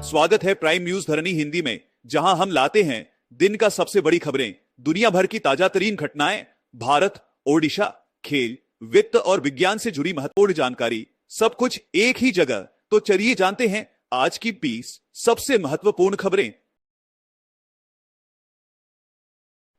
स्वागत है prime news धरनी हिंदी में, जहां हम लाते हैं दिन का सबसे बड़ी खबरें, दुनिया भर की ताजा तरीन घटनाएं, भारत, ओडिशा, खेल, वित्त और विज्ञान से जुड़ी महत्वपूर्ण जानकारी, सब कुछ एक ही जगह। तो चलिए जानते हैं आज की 20 सबसे महत्वपूर्ण खबरें।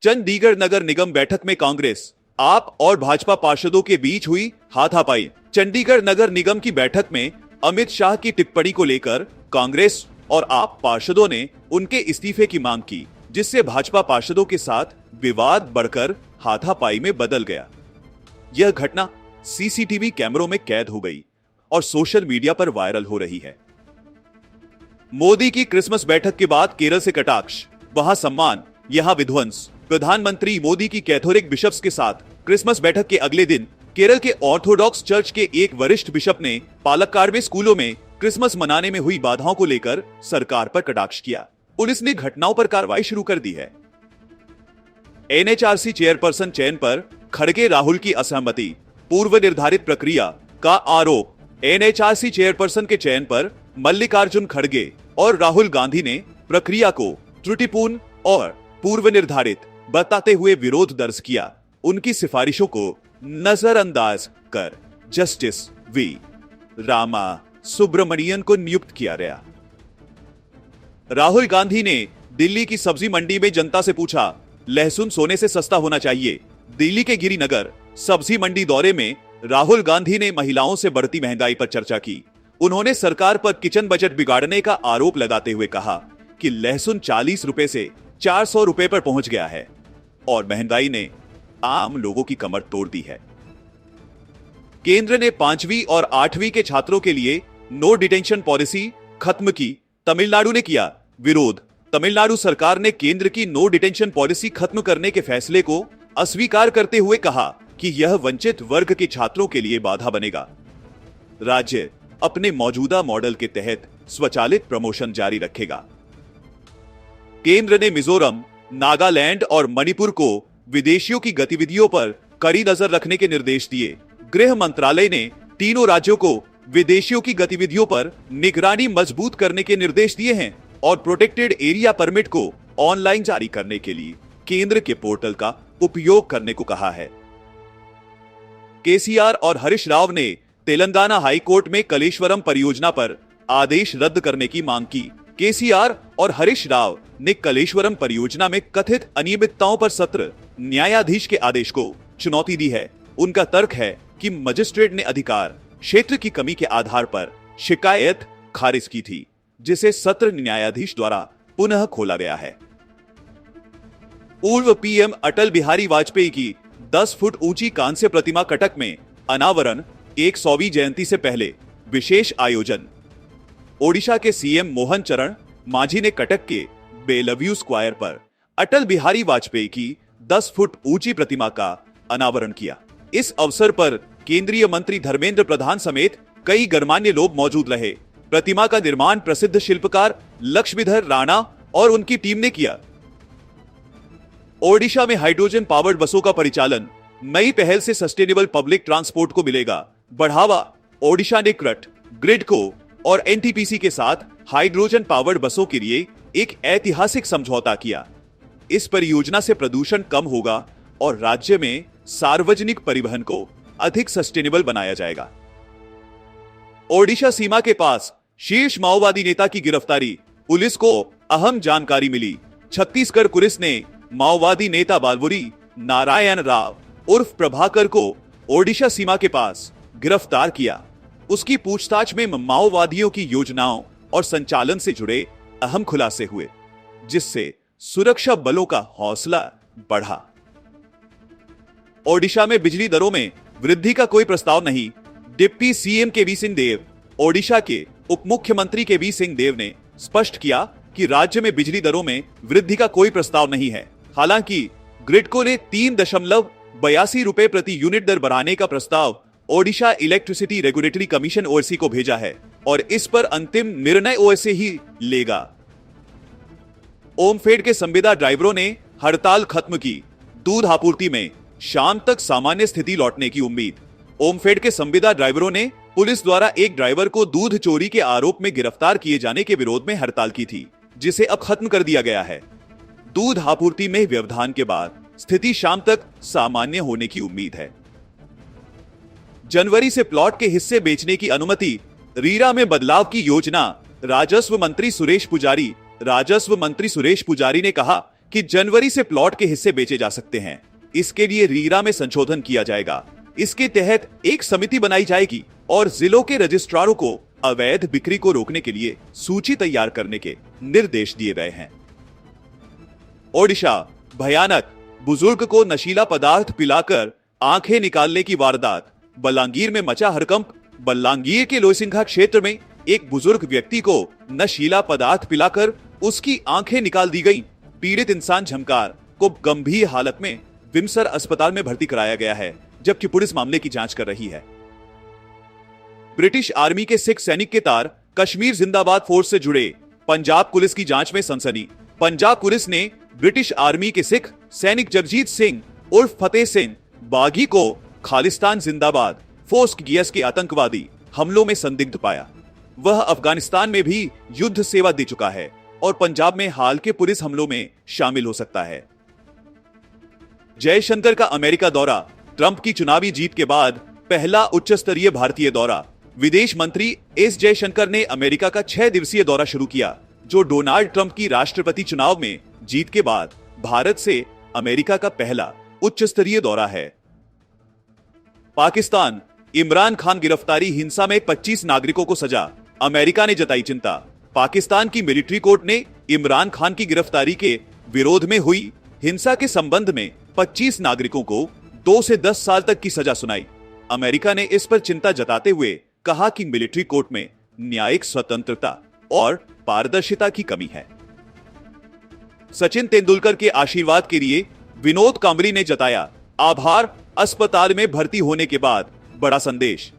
चंडीगढ़ नगर निगम बैठक में कांग्रेस, आप और भाजपा पार्षदों के बीच हुई हाथापाई। चंडीगढ़ नगर निगम की बैठक में अमित शाह की टिप्पणी को लेकर कांग्रेस और आप पार्षदों ने उनके इस्तीफे की मांग की, जिससे भाजपा पार्षदों के साथ विवाद बढ़कर हाथापाई में बदल गया। यह घटना सीसीटीवी कैमरों में कैद हो गई और सोशल मीडिया पर वायरल हो रही है। मोदी की क्रिसमस बैठक के बाद केरल से कटाक्ष, वहां सम्मान, यहां विध्वंस। प्रधानमंत्री मोदी की कैथोलिक बिशप्स के साथ क्रिसमस बैठक के अगले दिन केरल के ऑर्थोडॉक्स चर्च के एक वरिष्ठ बिशप ने पालक्काड में स्कूलों में क्रिसमस मनाने में हुई बाधाओं को लेकर सरकार पर कटाक्ष किया। पुलिस ने घटनाओं पर कार्रवाई शुरू कर दी है। एनएचआरसी चेयरपर्सन चयन पर खड़गे राहुल की असहमति, पूर्व निर्धारित प्रक्रिया का आरोप। एनएचआरसी चेयरपर्सन के चयन पर मल्लिकार्जुन खड़गे और राहुल गांधी ने प्रक्रिया को त्रुटिपूर्ण और पूर्व निर्धारित बताते हुए विरोध दर्ज किया। उनकी सिफारिशों को नजरअंदाज कर जस्टिस वी रामा सुब्रमणियन को नियुक्त किया गया। राहुल गांधी ने दिल्ली की सब्जी मंडी में जनता से पूछा, लहसुन सोने से सस्ता होना चाहिए। दिल्ली के गिरिनगर सब्जी मंडी दौरे में राहुल गांधी ने महिलाओं से बढ़ती महंगाई पर चर्चा की। उन्होंने सरकार पर किचन बजट बिगाड़ने का आरोप लगाते हुए कहा कि लहसुन 40 रुपए से 400 रुपए पर पहुंच गया है और महंगाई ने आम लोगों की कमर तोड़ दी है। केंद्र ने 5वीं और 8वीं के छात्रों के लिए नो डिटेंशन पॉलिसी खत्म की, तमिलनाडु ने किया विरोध। तमिलनाडु सरकार ने केंद्र की नो डिटेंशन पॉलिसी खत्म करने के फैसले को अस्वीकार करते हुए कहा कि यह वंचित वर्ग के छात्रों के लिए बाधा बनेगा। राज्य अपने मौजूदा मॉडल के तहत स्वचालित प्रमोशन जारी रखेगा। केंद्र ने मिजोरम, नागालैंड और मणिपुर को विदेशियों की गतिविधियों पर कड़ी नजर रखने के निर्देश दिए। गृह मंत्रालय ने तीनों राज्यों को विदेशियों की गतिविधियों पर निगरानी मजबूत करने के निर्देश दिए हैं और प्रोटेक्टेड एरिया परमिट को ऑनलाइन जारी करने के लिए केंद्र के पोर्टल का उपयोग करने को कहा है। केसीआर और हरीश राव ने तेलंगाना हाई कोर्ट में कलेश्वरम परियोजना पर आदेश रद्द करने की मांग की। केसीआर और हरीश राव ने कलेश्वरम परियोजना में कथित अनियमितताओं पर सत्र न्यायाधीश के आदेश को चुनौती दी है। उनका तर्क है कि मजिस्ट्रेट ने अधिकार क्षेत्र की कमी के आधार पर शिकायत खारिज की थी, जिसे सत्र न्यायाधीश द्वारा पुनः खोला गया है। पूर्व पीएम अटल बिहारी वाजपेयी की 10 फुट ऊंची कांस्य प्रतिमा कटक में अनावरण, 100वीं जयंती से पहले विशेष आयोजन। ओडिशा के सीएम मोहन चरण मांझी ने कटक के बेलव्यू स्क्वायर पर अटल बिहारी वाजपेयी की 10 फुट ऊंची प्रतिमा का अनावरण किया। इस अवसर पर केंद्रीय मंत्री धर्मेंद्र प्रधान समेत कई गणमान्य लोग मौजूद रहे। प्रतिमा का निर्माण प्रसिद्ध शिल्पकार लक्ष्मीधर राणा और उनकी टीम ने किया। ओडिशा में हाइड्रोजन पावर्ड बसों का परिचालन, नई पहल से सस्टेनेबल पब्लिक ट्रांसपोर्ट को मिलेगा बढ़ावा। ओडिशा ने क्रट, ग्रिडको और एनटीपीसी के साथ हाइड्रोजन पावर्ड बसों के लिए एक ऐतिहासिक समझौता किया। इस परियोजना से प्रदूषण कम होगा और राज्य में सार्वजनिक परिवहन को अधिक सस्टेनेबल बनाया जाएगा। ओडिशा सीमा के पास शीर्ष माओवादी नेता की गिरफ्तारी, पुलिस को अहम जानकारी मिली। छत्तीसगढ़ पुलिस ने माओवादी नेता बालवुरी नारायण राव उर्फ प्रभाकर को ओडिशा सीमा के पास गिरफ्तार किया। उसकी पूछताछ में माओवादियों की योजनाओं और संचालन से जुड़े अहम खुलासे हुए, जिससे सुरक्षा बलों का हौसला बढ़ा। ओडिशा में बिजली दरों में वृद्धि का कोई प्रस्ताव नहीं, डिप्टी सीएम केवी सिंह देव। ओडिशा के उप मुख्यमंत्री केवी सिंह देव ने स्पष्ट किया कि राज्य में बिजली दरों में वृद्धि का कोई प्रस्ताव नहीं है। हालांकि ग्रिडको ने 3.82 रुपए प्रति यूनिट दर बढ़ाने का प्रस्ताव Odisha electricity regulatory commission OSC को भेजा है और इस पर अंतिम निर्णय ओएससी ही लेगा। ओमफेड के संविदा ड्राइवरों ने हड़ताल खत्म की, दूध आपूर्ति में शाम तक सामान्य स्थिति लौटने की उम्मीद। ओमफेड के संविदा ड्राइवरों ने पुलिस द्वारा एक ड्राइवर को दूध चोरी के आरोप में गिरफ्तार किए जाने के विरोध में हड़ताल की थी, जिसे अब खत्म कर दिया गया है। दूध आपूर्ति में व्यवधान के बाद स्थिति शाम तक सामान्य होने की उम्मीद है। जनवरी से प्लॉट के हिस्से बेचने की अनुमति, रीरा में बदलाव की योजना। राजस्व मंत्री सुरेश पुजारी ने कहा कि जनवरी से प्लॉट के हिस्से बेचे जा सकते हैं। इसके लिए रीरा में संशोधन किया जाएगा। इसके तहत एक समिति बनाई जाएगी और जिलों के रजिस्ट्रारों को अवैध बिक्री को रोकने के लिए सूची तैयार करने के निर्देश दिए गए हैं। ओडिशा, भयानक, बुजुर्ग को नशीला पदार्थ पिलाकर आंखें निकालने की वारदात। बलांगीर में मचा हड़कंप। बलांगीर के लोईसिंघा क्षेत्र में एक बुजुर्ग व्यक्ति को नशीला पदार्थ पिलाकर उसकी आंखें निकाल दी गई। पीड़ित इंसान झमकार को गंभीर हालत में विम्सर अस्पताल में भर्ती कराया गया है, जबकि पुलिस मामले की जांच कर रही है। ब्रिटिश आर्मी के सिख सैनिक के तार कश्मीर जिंदाबाद फोर्स से जुड़े। पंजाब पुलिस की जांच में सनसनी। पंजाब पुलिस ने ब्रिटिश आर्मी के सिख सैनिक जगजीत सिंह उर्फ फतेह सिंह बागी को खालिस्तान जिंदाबाद फोर्स गियस के आतंकवादी हमलों में संदिग्ध पाया। वह अफगानिस्तान में भी युद्ध सेवा दे चुका है और पंजाब में हाल के पुलिस हमलों में शामिल हो सकता है। जयशंकर का अमेरिका दौरा, ट्रंप की चुनावी जीत के बाद पहला उच्च स्तरीय भारतीय दौरा। विदेश मंत्री एस जयशंकर ने अमेरिका का 6 दिवसीय दौरा शुरू किया, जो डोनाल्ड ट्रंप की राष्ट्रपति चुनाव में जीत के बाद भारत से अमेरिका का पहला उच्च स्तरीय दौरा है। पाकिस्तान, इमरान खान गिरफ्तारी हिंसा में 25 नागरिकों को सजा। अमेरिका ने जताई चिंता। पाकिस्तान की मिलिट्री कोर्ट ने इमरान खान की गिरफ्तारी के विरोध में हुई हिंसा के संबंध में 25 नागरिकों को 2 से 10 साल तक की सजा सुनाई। अमेरिका ने इस पर चिंता जताते हुए कहा कि मिलिट्री कोर्ट में न्यायिक स्वतंत्रता और पारदर्शिता की कमी है। सचिन तेंदुलकर के आशीर्वाद के लिए विनोद कांबली ने जताया आभार। अस्पताल में भर्ती होने के बाद बड़ा संदेश।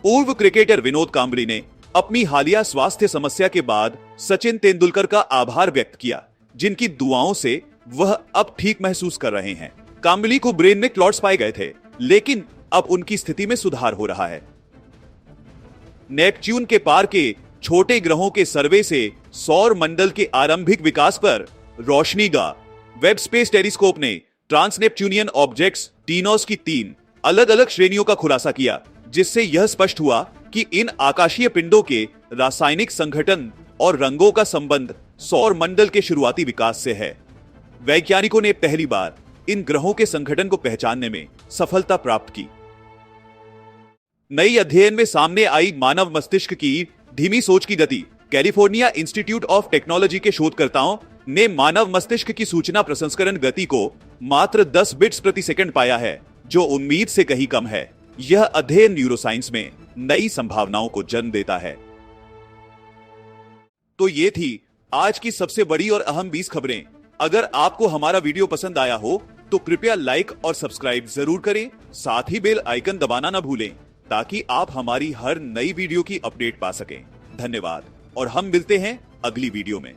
पूर्व क्रिकेटर विनोद कांबली ने अपनी हालिया स्वास्थ्य समस्या के बाद सचिन तेंदुलकर का आभार व्यक्त किया, जिनकी दुआओं से वह अब ठीक महसूस कर रहे हैं। कांबली को ब्रेन में क्लॉट्स पाए गए थे, लेकिन अब उनकी स्थिति में सुधार हो रहा है। नेपच्यून के पार के छोटे ग्रहों के सर्वे से सौर मंडल के आरंभिक विकास पर रोशनीगा। वेब स्पेस टेलीस्कोप ने ट्रांसनेपच्यूनियन ऑब्जेक्ट्स टीनोस की 3 अलग अलग श्रेणियों का खुलासा किया, जिससे यह स्पष्ट हुआ कि इन आकाशीय पिंडों के रासायनिक संगठन और रंगों का संबंध सौर मंडल के शुरुआती विकास से है। वैज्ञानिकों ने पहली बार इन ग्रहों के संगठन को पहचानने में सफलता प्राप्त की। नई अध्ययन में सामने आई मानव मस्तिष्क की धीमी सोच की गति। कैलिफोर्निया इंस्टीट्यूट ऑफ टेक्नोलॉजी के शोधकर्ताओं ने मानव मस्तिष्क की सूचना प्रसंस्करण गति को मात्र 10 बिट्स प्रति सेकंड पाया है, जो उम्मीद से कहीं कम है। यह अध्ययन न्यूरोसाइंस में नई संभावनाओं को जन्म देता है। तो ये थी आज की सबसे बड़ी और अहम 20 खबरें। अगर आपको हमारा वीडियो पसंद आया हो तो कृपया लाइक और सब्सक्राइब जरूर करें। साथ ही बेल आइकन दबाना न भूलें, ताकि आप हमारी हर नई वीडियो की अपडेट पा सकें। धन्यवाद और हम मिलते हैं अगली वीडियो में।